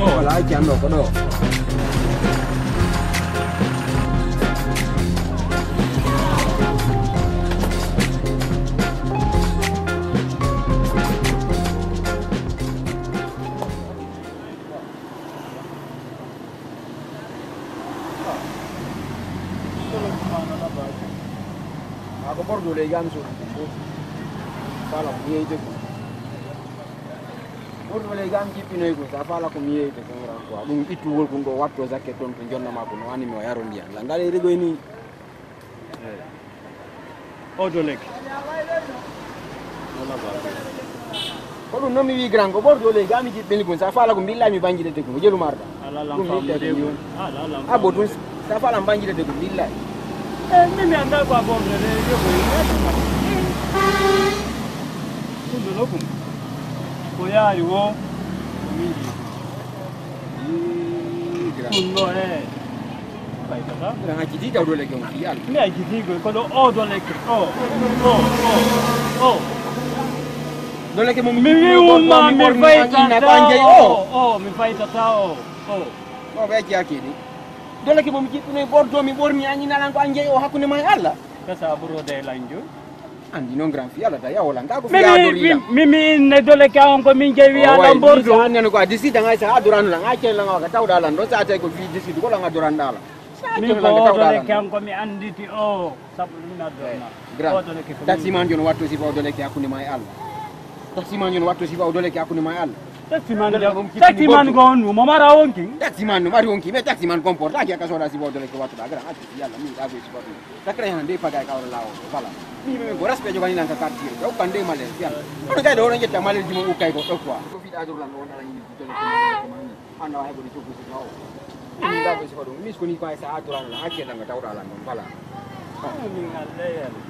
Wala jando ko do. Ako bordo le gam so. Fala miye de ko. Bordo le gam jipino ko sa fala ko miye de ko ran ko. Dum itu wol ko ngo watto zakke ton to jonna mako no ani mo yaro ndiya. La ngale rego ni. Odo lek. Ko dum no mi wi gran ko bordo le gam jipini ko sa fala ko billa mi banjide de ko jelu marda. Ala lam famu de ko. Ala lam. Abo dum sa fala banjide de ko billa. Mimi anda kwa bombe le yo ko. Kundo lokum. Koya yo. Kundo Pai tata. Gran akiti da do le ko fi al. Mi akiti ko do odo lek. Dole ke mo mi uma mi fai tata. Mi fai tata. Ko be akidi. Dole ke mo mi jipino bordo mi bormi anyi nalan ko anje o hakune may alla. Kasa buro de lanjo. Andi non gran fi alla da ya wala ngako fi adori. Mimi ne dole ka on ko min jewi ala bordo. An ngano ko disi da ngai sa adoran la ngai ken la ngaka tawda la ndo sa tay ko fi disi ko la ngadoran dala. Mi ko dole ka on ko mi anditi sabu min adona. Gran. Taxi man jon watto si fa dole ke hakune may alla. Taxi man jon watto si fa dole ke hakune may alla. Taxi man gon mo mara wonki. Taxi man no mari wonki me taxi man comporta ki ka soda si fa dole ke watto da gran ati yalla mi da be si fa. Da kra han de paga ka ora lawo fala. Mi me go raspe jogani nan ka kartir ko kande male yalla. Ono kay do ron jetta male jimo ukay ko dokwa. Ko fi da ador lan wona la ni dole ke anda hay go di tuku si lawo. Mi da be si fa do mi ko ni ko ay sa adoran la akela nga tawda lan non fala. Mi ngalle yalla.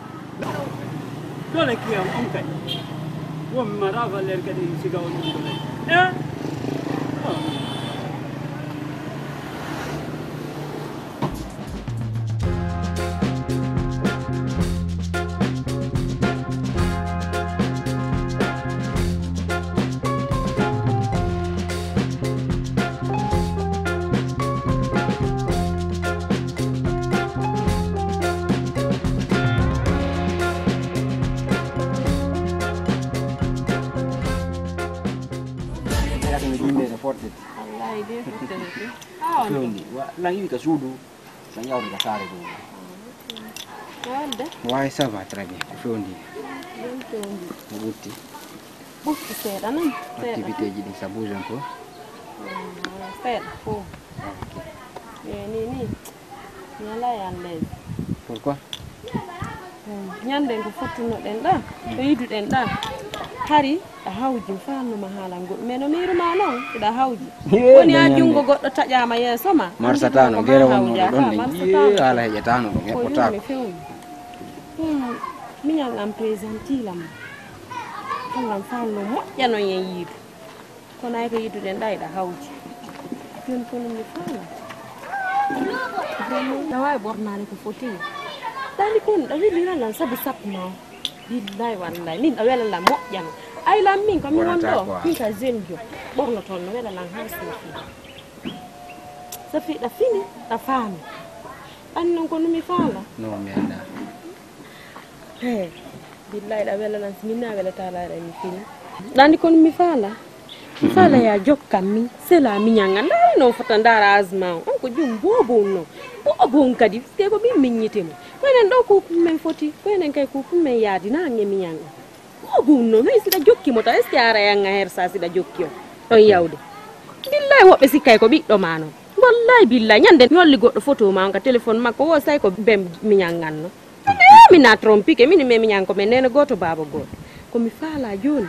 Dole ki on kay. Wo mara valer ka di sigaw ni dole. Wallahi dai kuka ne. Langi ka sudu sanya uri ka sare do. Wanda? Wai ça va très bien. Fondi. Buti. Buti sera non? Activité ji di ça bouge un peu. Sera po. Ni. Nyala yande. Pourquoi? Nyande ko fottuno den da. To yidu den da. Hari a hawji faanu ma hala ngol meno miru ma non da hawji woni a jungo goddo tajama yeso ma marsatano gere wonno don ni ala hejatano do ngepota mi nyangam presentilam ngam faanu mo yano yen yidu kono ay ko yidu den dai da hawji jon kono mi faanu da way bornane ko foti dali kon da wi lan sabu sapma billahi wallahi min awela la mo jam ay la min ko mi wondo mi ka zenjo borno ton no wela lan hasi sa fi da fini da fami an non ko mi fala no mi anda billahi da wela lan minna wela tala re mi fini dandi kon mi fala ya jokkami sela mi nyanga ndari no fota ndara azma on ko jum bobo no bobo kadi ke ko bi minyitemo ko nen do ko men foti ko nen kay ko men yaadi na ngemi nyanga bobo no mi sida jokki mota est ara yanga her sa sida jokkio don yawde billahi wobbe sikkay ko biddo mano wallahi billahi nyande nyolli goddo photo ma on ka telephone makko wo say ko bem mi nyanganno mi na trompi ke mi nyanko men nena goto baba goto ko mi fala joni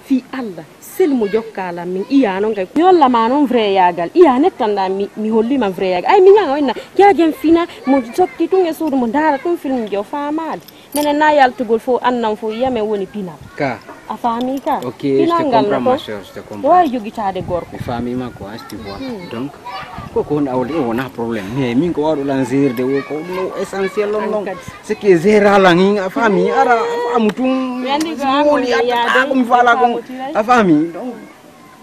fi Allah selmo jokkala min iya non kay yolla ma non vrai yagal iya nettanda mi holli ma vrai yagal ay mi nyanga wonna jaajem fina mo tokki tunge suudu mo dara tum film jo famade menen na yaltugol fo annam fo yame woni pinal ka a fami ka ok je te comprends ma sœur je te comprends way jogitade gorko mi fami ma ko asti vois donc ko on awli on a problème mais min ko wado lan zerde wo ko no essentiel non ce qui est zéra la ngi fami ara amutum woni ya mi fala ko a fami donc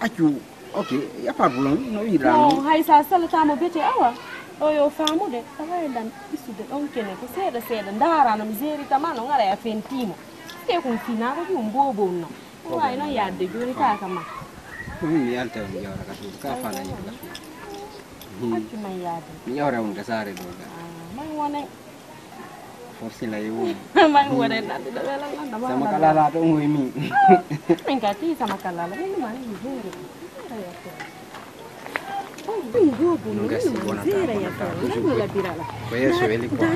accu Ok, y a pas de problème. No ira. No, hay sa sala tamo bete awa. O yo famu de, tawa dan isude on kene ko seda ndara na mizeri tamano ngara ya fentimo. Ke kun fina ko mbobo no. Wa ino ya de juri ka kama. Ni alta ni yara ka tu ka fa na ni. Aki mai ya de. Ni yara un kasare do. Mai wone. Forse la yu. Mai wone na de bela na ba. Sama kalala to ngoi mi. Engati sama kalala ni mani mizeri. Nunca si buona dari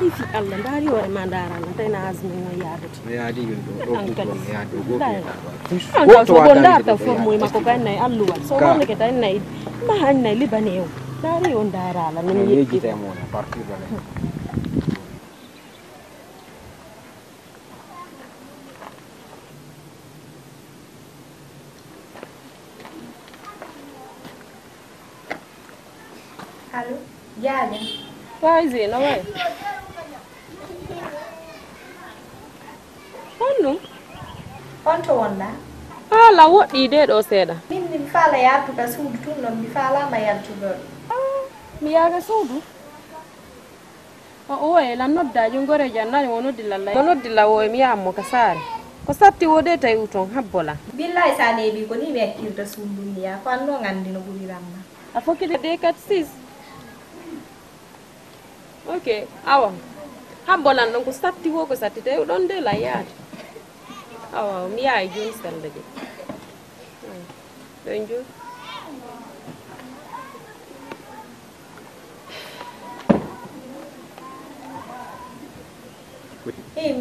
fi Allah dari ore mandara na tena azmi no yado ya di yundo ya do go anta so bonda ta formo ma ko kan nay alluwa so wala ke tan nay ma han nay libanew dari on dara la min yeji temo na parti bale Halo, jaja. Wai zina wai. Honno? Onto wonda. Ala wodi de do seda. Min fala ya tuka sudu tunno mi fala ma ya tudo. Mi yaga sudu. O e la nodda jungore janna wono dilalla. Wono dilawo mi ammo kasare. Ko satti wode tay uton habbola. Billahi sane bi ko ni me kirta sudu mi ya ko anno ngandi no buri ramma. Afokide de 46. Okay, awa. Hambolan donc satti wo ko satti te don de la yaade. Awa mi ay jun selde je. Donju.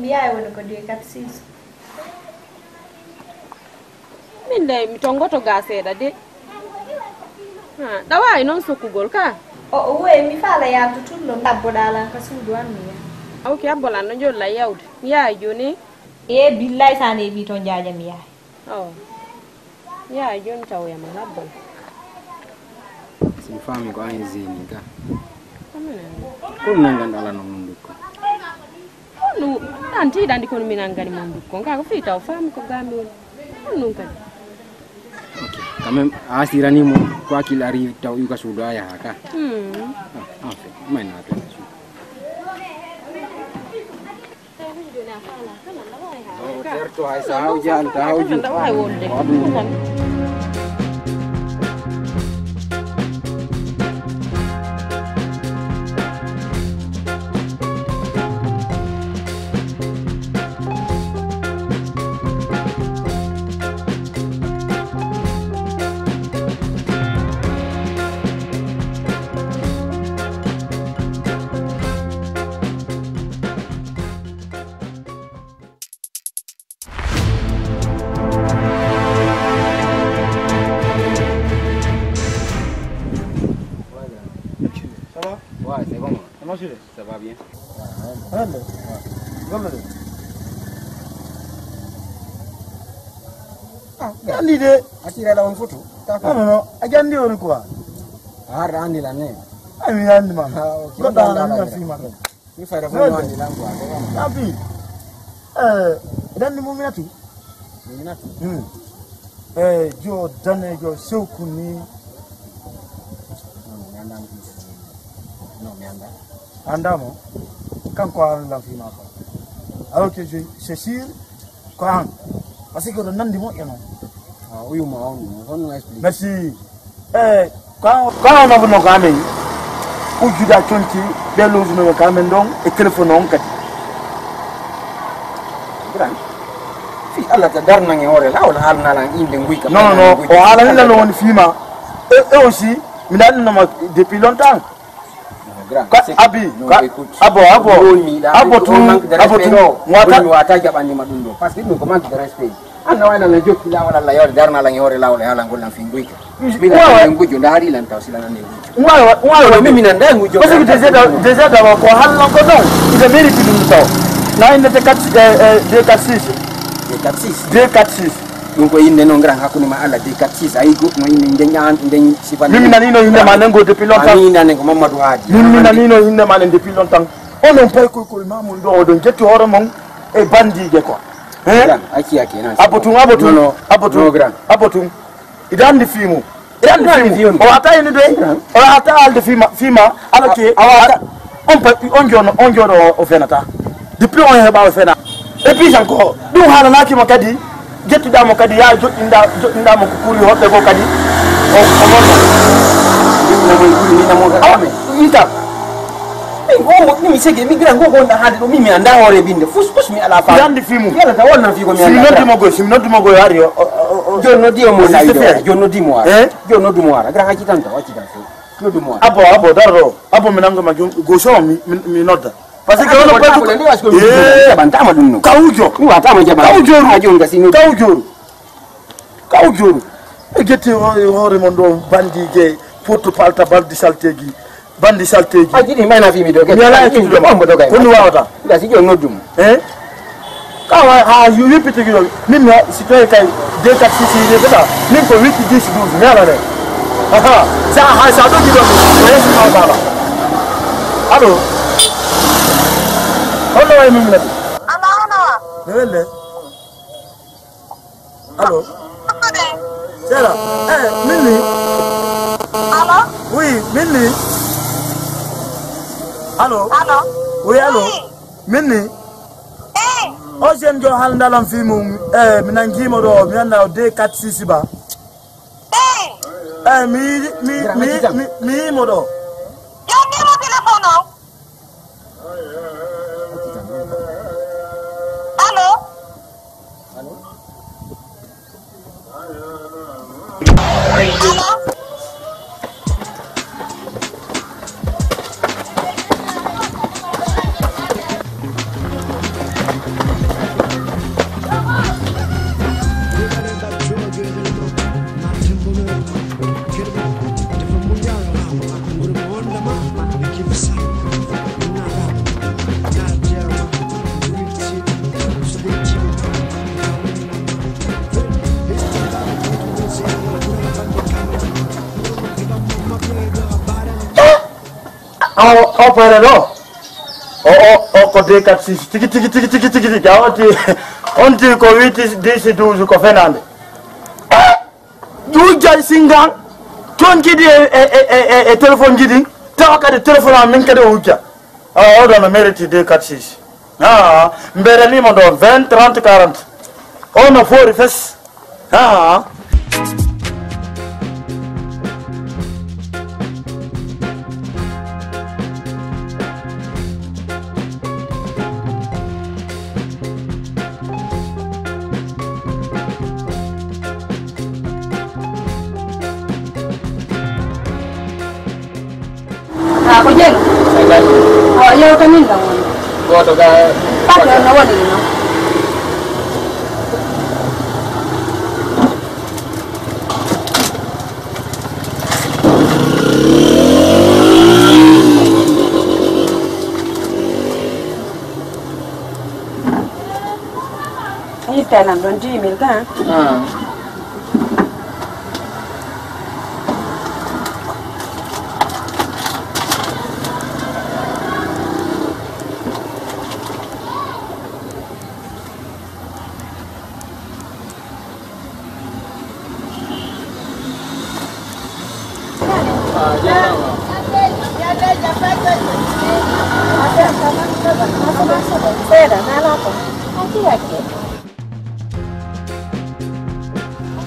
Mi ay wona ko de 46. Min de mi tongoto ga seda de. Ha, dawa non sokugol ka. O we mi fala ya tutullo tabodala ka sudu anni ya. Okay, abolan no jol la yawde. Mi ay joni. E billahi sane bi ton jaja mi ya. Oh. Mi ay jon taw ya ma habbol. si fami ko ay zini ka Amena. ko nangandala no mundu ko Nu nanti dandi kon minangani mundu ko ka ko fita o fami ko gambe won. Nu kan. ok quand même asirani mo quoi qu'il arrive taw yu ka sudo aya ka en fait maintenant certo hay sa hawjan ta hawju Dawa wonde. ouais c'est bon Comment tu es? ça va bien Allez. Comme Gandi de. atira la on photo Non non, a gandi on quoi? har andi la ne Ami yandi ma. ok Ko da na fi ma. mi fa da fo andi la quoi Tapi dan ni muminatu. minatu Jo dane jo sokuni non mi anda andamo kan ko an la fi ma ko. Alors que je suis quoi? Parce que nan di mo eno. ah uyu ma on explique Merci. Quand on a venu à Gamé, où tu as tonti, des loges de Camendon et téléphone en kat. grand fi alla ta darna ngi ore la wala halna la inde nguika Non, non, on a la lone fima. Et aussi, il a depuis longtemps. grand Abi, abo, wata jabani madundo parce que nous comment de respect anna wana na jokki la wala la yore darna la yore la wala hala ngol fi nguika mina ngujo ndari lan tawsila na ngujo mimi na nda ngujo parce que déjà d'avoir quoi hal non non, il est mérité de ça. Là il était 246. 246. donc inde no grand hakuni ma ala 246 ay go mo inde ndenya nden sifa Mimi na nino inde manengo depuis longtemps. ani nane ko mamadou hadi Mimi na nino inde manen depuis longtemps. On n'a pas écouté le maman don jetti horomon e bandi je quoi. Hein? Aki nan. Abotung. Idan di fimu. ren film o ata ni de o ata alde fima alors que on jono o fenata depuis on heba o fena et puis encore dum hala naki mo kadi jettuda mo kadi ya joɗinda mo ko kuri hoɓɓe ko kadi mi segi mi gira go gonda hade do mi anda hore binde fus mi ala fa yandi fimu yala ta wonna fi ko mi anda simnoddi mo go hari jonno di mo saydo jonno di mo ara jonno du mo ara gra haji tanta wacci tan so du mo abo darro abo minanga ma go so mi nodda parce que on peut ko ndi wasko mi bantama dum no kawjo mi watama jaba kawjoru ngasi no kawjoru e getti hore mon do bandi je foto palta bandi salteji ajidi mayna fi mi do mi ala ki do mo do gay ko wawata ngasi jonno dum kawa ha yu ripete gi min mi si to kay de kat si de beta min ko wiki 10 12 mi ala ne aha sa do gi do ko yesu ma baba allo Hello, I'm in. Hello. Hello. Sarah. Minnie. Hello. Oui, Minnie. Hello. Hello. Oui, hello. Minnie. O jen jo hal ndalam fi mum minangi mo do mi anda o de 4 6 ba. Mi mo do. Yo ni mo telefono. Hello. Hello. Oh, para no. Ko de 4 6 tiki jawati onti ko witi desi 12 ko fenande du jay singang ton kidi e telephone gidi taw kadi telephone min kadi hujja o do no mérite de 4 6 mbere ni mo do 20 30 40 ono fori fes Ako jeng. Oh, yo kanin lang. Goto ga Pati na wali no. Ay tanan don Gmail ka. Seda, nada po. Aquí.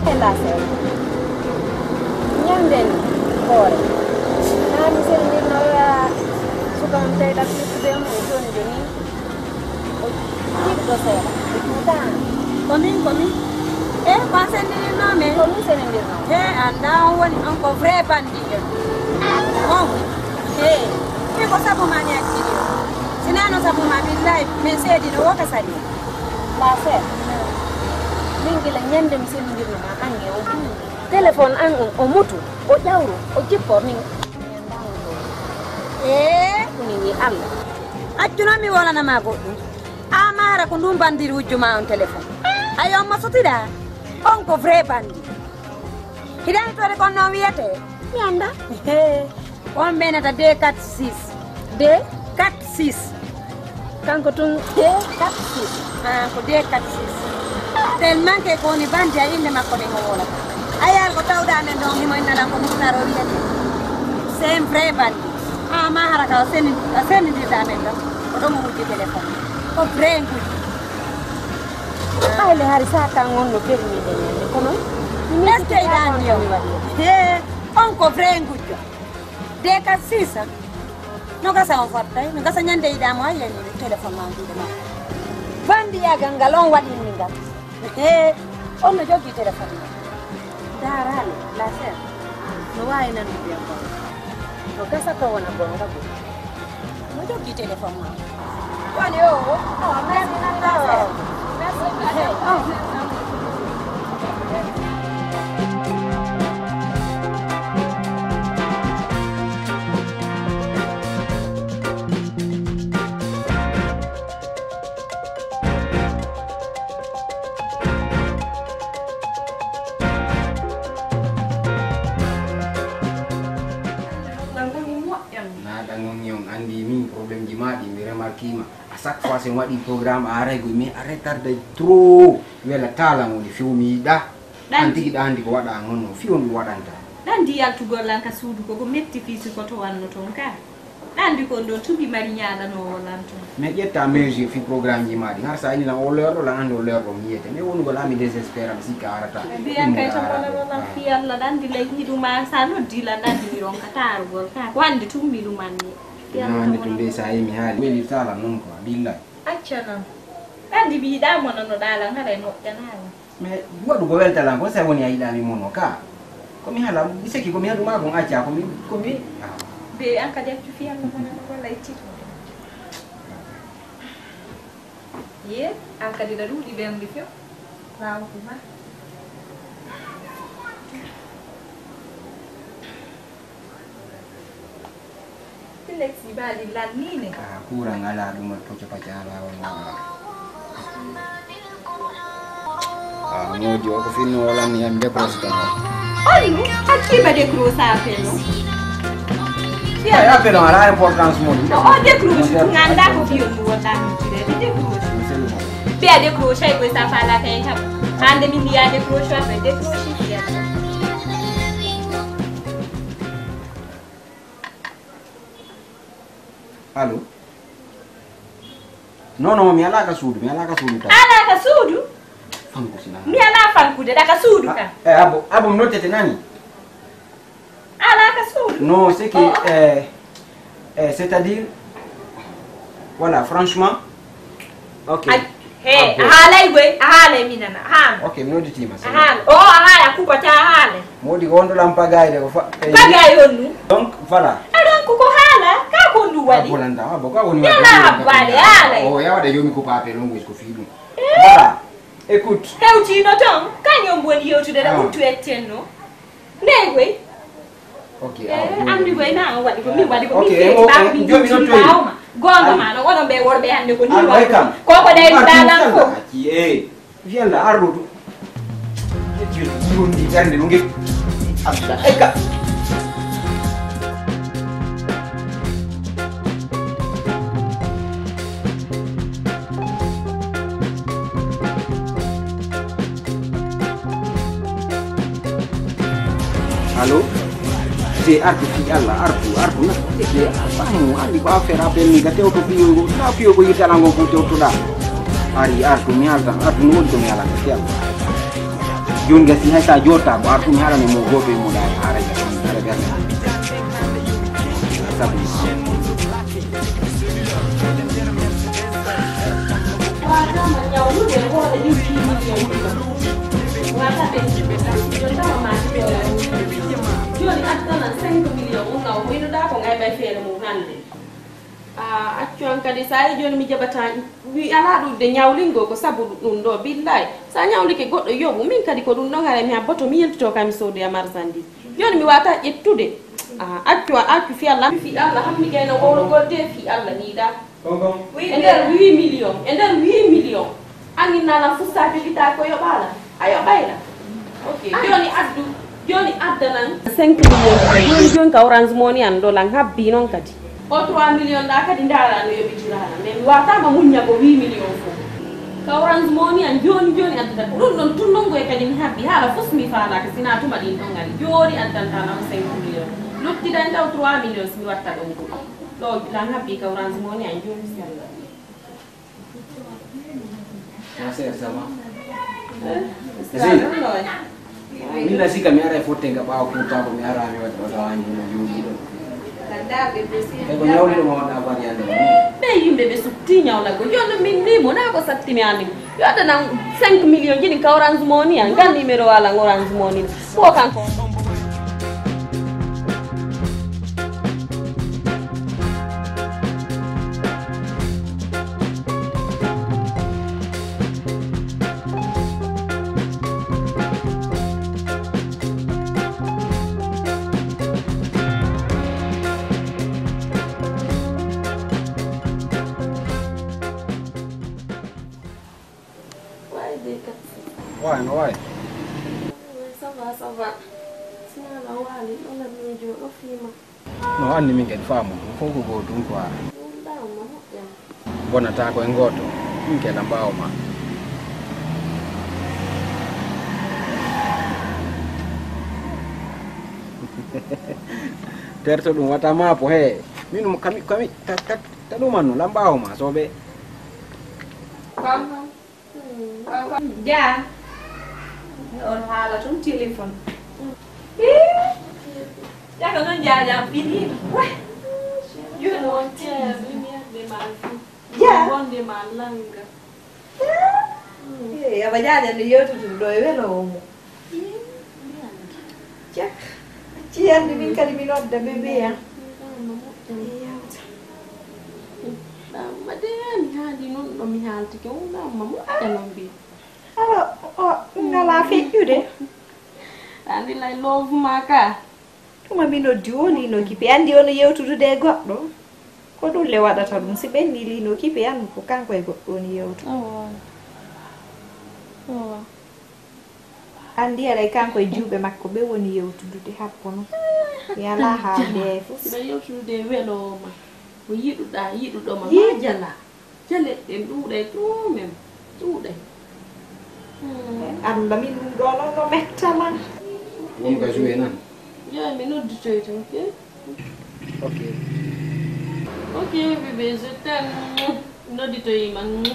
Ela seda. Nyanden por. Nami sel ni noya suka mtai tak sudah mu joni. Itu seda. Kita. Komi. Pasen ni no me. Komi sen ni no. Anda woni anko vrai bandi. Ko sabu mani akili. Sinano sabu mani live message no waka sari. La fe. Mingi la nyande msini ndirno ma ange o. Telephone ang o mutu o jawru o jippo min. Kuni alla. Ajuna mi wala na mago. Amara ko ndum bandiri wujuma on telephone. Ayo masutida. On ko vrai bandi. Hidani tore ko no wiete. Mi anda. On menata D46. D46. Kanko tun D46. Ko D46. Tellement que ko ni bandi inde makko de ngola. ayal ko tawda men don ni moy nana ko mutaro wi c'est un vrai bandi ma haraka sen di da men do ko mo wuti téléphone ko vrai ngudi ay le hari sa ka ngonno permi de ne kono ni est dan yo he on ko vrai ngudi de ka sisa no ka sa on fatta no ka sa nyande ida mo ayel ni téléphone ma ndi ma bandi ya gangalon wadi ni ngal he on no jogi téléphone daral la ser no way nan bi am no ka sa ko wona bon ga ko no jogi téléphone ma wani o merci nan la ser merci Kima à chaque fois c'est moi di programme arrêt go mais arrête tarde trop wela tala ngoni fiumi da anti da andi ko wada ngono fiumi wadanta dan di yaltu gorlan ka suudu ko metti fisi ko to wanno ton ka dan di ko do tubi mari nyaada no wolanto mais yetta meji fi programme ji madi har sa ni la o lero la ando lero mi yete mais wonu go la mi désespère mi sikarata bi an kay to wala fi yalla dan di lay hidu ma sa no di la dan di ron ka tar gol ka wande tumbi lu manni ande tumbe sa mi hali weli tala non ko billahi accana andi bi da mo no dala ngare no janala mais wadu go welta la ko sa woni ayida mi mono ka ko mi hala biseki ko mi hadu ma ko acha ko mi be an ka def fi yalla mana ko lay ci ye an ka dida du di be am di fi waaw ko ma Lexi bali la nini kurang ala duma to cepacala wala ngojo ko fino wala ni am de prosta Olino aqui ba de cruz apelo ya apelo ala importance mo o de cruz nganda ko fiyo mo wata mi de cruz be de cruz sai questa fa la tenta ande mi dia de cruz fa de cruz sia Halo? No, mi ala ka sudu ta. Ala ka sudu? Fanku sina. Mi ala fanku de da ka sudu ka. Abo note te nani? Ala ka sudu? Non, c'est que c'est-à-dire voilà, franchement. OK. Hey, ahala minana. Ha. OK, mi nodi tima. Ahala. Oh, ahala kupata ahala. Modi gondo lampagai de ko fa. Pagai onu. Donc voilà. Ko hala ka ko ndu wadi bolanda abo ka woni wadi wale hala oh ya wada yomi ko pape longo isko fidu voilà écoute hewti no ton kanyo mboni yotu de da mutu etenno negwe OK amdi boy na wadi ko mi wadi ko mi ba bi jomi no to gondo ma no wono be worbe hande ko ni ko dai dalan ko viens là ardo tu di tande ngi abda eka Halo? Si artu fi Allah, artu na. Ke apamu andi ko affaire appel ni gate auto piyo na piyo ko yita lango ko to da. Ari artu mi alta, artu no ko mi ala ke Allah. Jon ga si hata jota ko artu mi ala mi mo gobe mo da ara ga. Sabu. Wa kama nyaulu de ko da ni ki ni wa ta be jota ma Joni atana 5 million nga o wino da ko ngay bay fere mo hande accuan kadi sa joni mi jabata wi ala du de nyawlingo ko sabu dum do billahi sa nyawlike goddo yobu min kadi ko dum no ngare mi abboto mi yentito kam sodo ya marsandi joni mi wata ƴettude accu fi Allah hammi gayno woro golde fi Allah ni da ender 8 million angin nana fusta jogita ko yobala ayo bayla ok joni addanan 5 million joni ka orange money an do lan habbi non kadi o 3 million da kadi ndara no yobitirala men wata ma munya ko 8 million fo Orange Money and Joni at the Rundon to Longo and happy. Have a me father, Casina to Madin and Jori and Tantana St. Million. Look, did I out 2 millions? You are Lord, I'm happy. Orange Money and Joni. Mila si kami ara foto nga pa ako ta ko mi ara mi wala yung dito. Tanda be president. Ko nyaw ni mo na variante. Be yimbe be sutinya wala go. Yo no minni mo na ko satimi ani. Yo ada nang 5 million jini ka Orange Money an kan numero wala Orange Money. Ko kan ko. Why? Ça va. Sinon, on a mis du film. No, anni mingi famu. Kongo go dunkwa. Bona tako ngoto. Mingi na mbao ma. Terto dum wata mapo he. Minu kami talumanu lambao ma sobe. Ja. Ôn hòa là trúng telephone. Chắc là nó già pin. You know de malanga. Ya vaya ya ni yo tu doi ve lo. Chắc. Chị ăn đi mình cái mình lót để bebe ya. Mà thế mình ha đi nó mình ha thì cái nó mà muốn ăn làm gì. Ngala fake you de. Andi lai love maka. Kuma mino dioni no kipe andi ono yeutu de goddo. Ko dum le wadata dum sibe ni li no kipe an ko kanko e goddo ni yeutu. Andi ala kanko e jube makko be woni yeutu de happono. Yala ha de fu. Sibe yeutu de welo ma. Ko yidu do ma majala. Jale em du de tu mem. Tu de. Ăn là mình đó nó mệt cha mà. Wong ka suwe nan. Ya, me no dito okay? Okay, bebe, je t'aime. No dito man.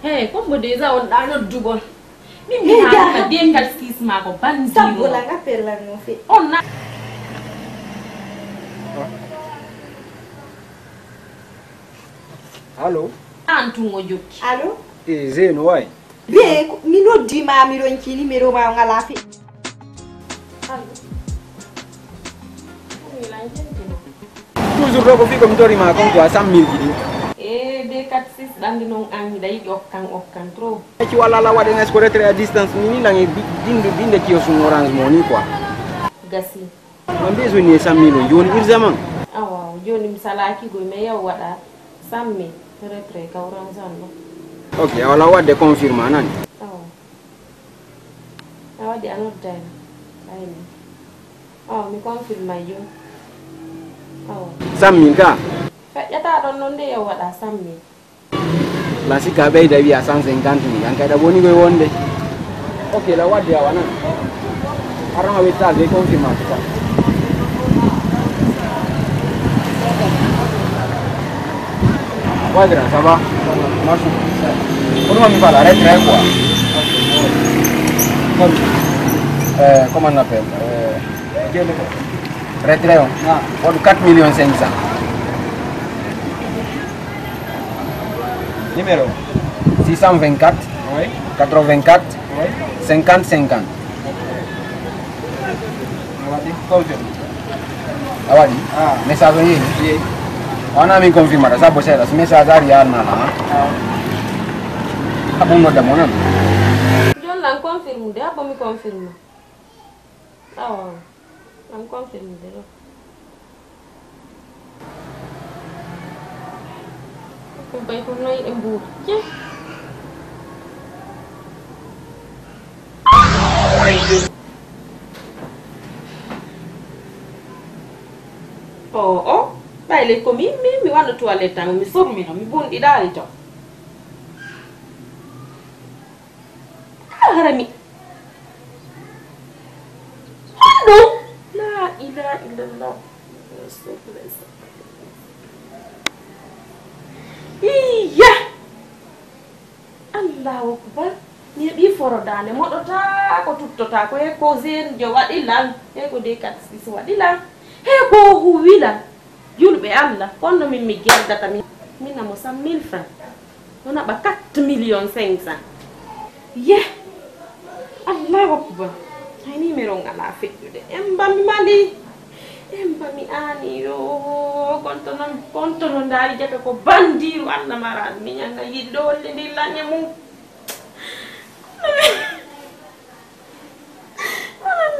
Hey, como de za on ano dugon. Mimi ha bien kal skis ma ko banzi. Sabu la ngapela no fi. On na. Hello. Antu ngojoki. Allo? Zeno why? Be mino di ma mi ron kini mi ro ma ngala fi. Toujours roko fi ko mtori ma kon ko 100.000 gidi. De 4-6 dandi non angi dai okkan tro. Ci wala la wade ngas ko retre à distance ni la ngi dinde ki yosu Orange Money quoi. Gasi. On besoin ni 100.000 joni irzaman. Awa joni misala ki go me yaw wada 100.000 retre ka Orange no. Okay, wala wade confirma nan. Awa di anot dai. Mi confirma yo. 100.000 ka. Ya ta don non de yaw wada 100.000. La sika be da wiya 150 ni an kada boni go wonde. Okay, la wade awa nan. Arama wita de confirma ta. Ouais, grand, ça va? Marche. Comment mi fa la retrait quoi? Comment on appelle? Retrait, on 4 millions 500. Numéro 624 oui. 84 oui. 50 50. Awadi? Message ni? On a mis confirmé ça, c'est la message arrière là. Apa mau ada mana? Jangan lang confirm deh, apa mi confirm? Lang confirm deh. Kumpai kunai embu, ya? Dai le ko mi wano toilette mi sormi no mi bundi dali to. mi hondo la ilaha illallah iya Allahu akbar ni bi forodane modota ko tuttota ko e ko zen jo wadi lan e ko de kat sis wadi lan e ko huwila julbe Allah kono min mi geldata min na mo 100,000 francs ona ba 4,500,000 yeah Allahu akbar hay ni mero ngala fettude emba mi mandi emba mi ani yo kontonon ndari jabe ko bandiru Allah maral mi nyanga yiddo wolle ndillanye mum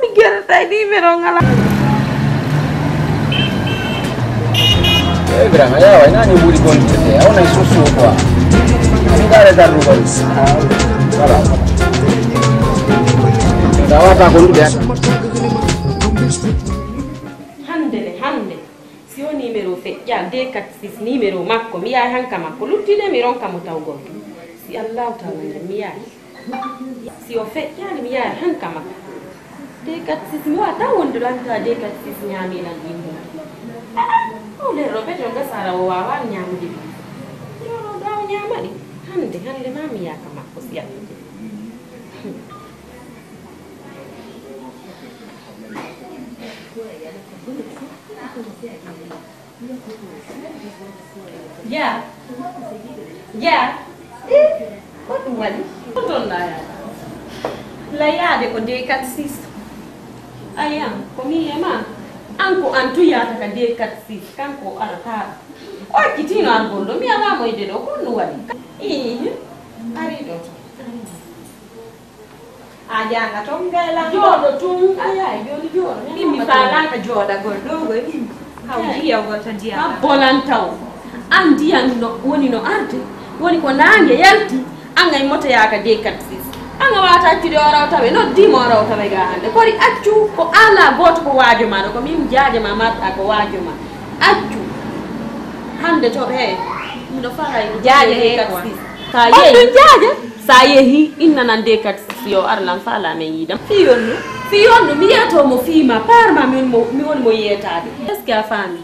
mi gerata ni mero ngala grama ya wa nani buri konte au na isusu kwa ngare daruba sala dawata ko ndu hande si o numero feƴƴa D46 numero makko mi yahay hanka makko luttide mi ronka mo taw gonto si allahu taala nde mi yahay si o feƴƴani mi yahay hanka makko D46 mi wawa taw wonduranta D46 ñamilan yimɓe o lerɗo ɓeto gasara o wawa ñamude yono daw ñamaɗi hande ma mi yaka makko si allah ya ko ɗum waɗi ko ɗon layade ko D46 ayan ko mi ema an ko an tuyata ka D46 kanko arata o akkitino an gonɗo mi alamoyde ɗo ko ɗum waɗi ari ɗo a janga ton gayla jooɗo tun ayayi joni jooɗo mi falaka jooɗagol ɗo goy haw jiyawgol to ndiyam ha bolantaw an ndiyam no woni no arde woni ko nangue yalti an ay motoyaka D46 an a wata accude o raw tawe noddima o raw tawe ga hande kori accu ko ala goto ko waajo ma ɗo ko min jaajama marɗa ko waajo ma accu hande to he miɗo faray jaaje D46 ka yehi jaaje sa yehi innanan D46 yo arlan faala men yidam fiyonnu mi yiyatomo fiima parma mi woni mo yiyetade est ce que a faami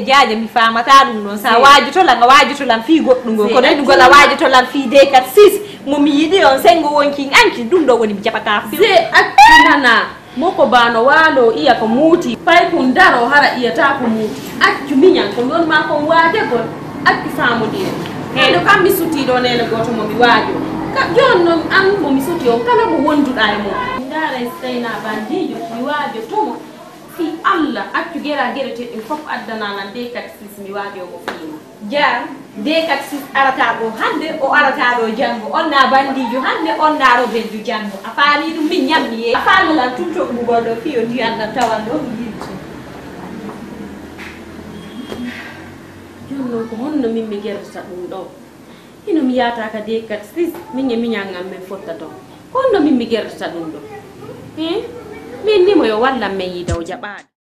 jaaje mi famata ɗum noon sa wajotolan a wajotolan fi goɗɗugo ko ɗaɗugol a wajotolan fi D46 momi yiɗi on sengo wonki anki ɗum ɗo woni mi jaɓata fi se accinana moko bano waalo iya ko muuti pay ko daro hara iyata ko muuti accu miñan ko ɗon ma kon waajegol accu faamodire heɗo kam mi sutiɗo nene goto momi waajo jon noon an momi suti on kala mo wonduɗa e mum ndara seyna bandijo mi waajo tomo fi Allah accu gera gerete ɗin fof addananan D46 mi waajomo fiima jar D46 arata ɗo hande o arata ɗo janggo onna bandijo hande onna robelju janggo a faali ɗum min ñammi ye a faalilan tun toɓɓugol ɗo fiyo ndiyanɗan tawan ɗo yirto jon noon ko honno min mi gertata ɗum ɗo hino mi yata ka D46 min e miñangal men fotta ɗon honno min mi gertata ɗum ɗo min ndimo yo wallan men yidaw jaɓaade